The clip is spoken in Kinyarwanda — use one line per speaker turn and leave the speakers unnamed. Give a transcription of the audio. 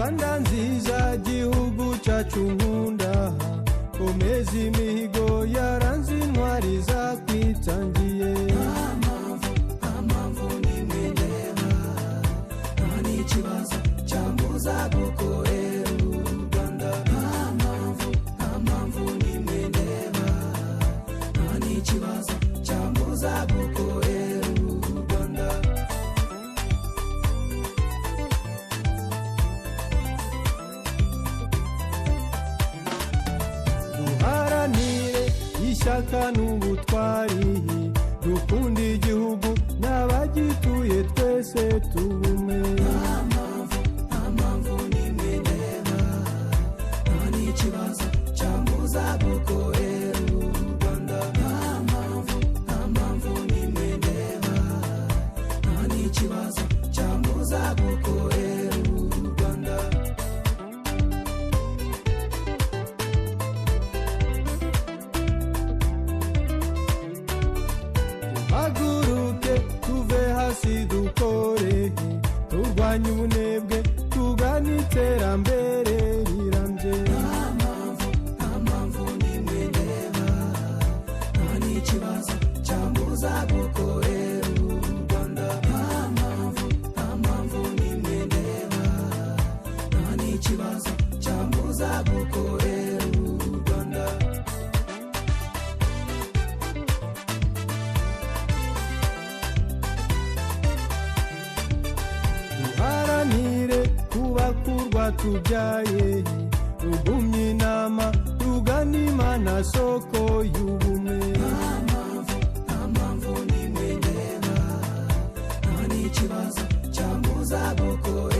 Rwanda nziza gihugu cyacu nkunda, komeza imihigo yaranze intwari zakwitangiye.
Amamvu nimwe ndeba, nta n'ikibazo cyambuza gukorera u Rwanda. Amamvu nimwe ndeba, nta n'ikibazo cyambuza gukorera u Rwanda.
Duharanire ishyaka n'ubutwari, dukunda igihugu n'abagituye twese tubume.
Amamvu nimwe ndeba, nta n'ikibazo cyambuza gukorera u Rwanda. Amamvu nimwe ndeba, nta n'ikibazo cyambuza gukorera u Rwanda.
Haguruke tuve hasi dukore, turwanye ubunebwe tugana iterambere rirambye.
Amamvu nimwe ndeba, nta n'ikibazo cyambuza gukorera u Rwanda. Amamvu nimwe ndeba, nta n'ikibazo cyambuza gukorera u Rwanda.
Duharanire kubaka urwatubyaye, rugumye inama rugana Imana soko y'ubumwe.
Amamvu nimwe ndeba, nta n'ikibazo cyambuza gukorera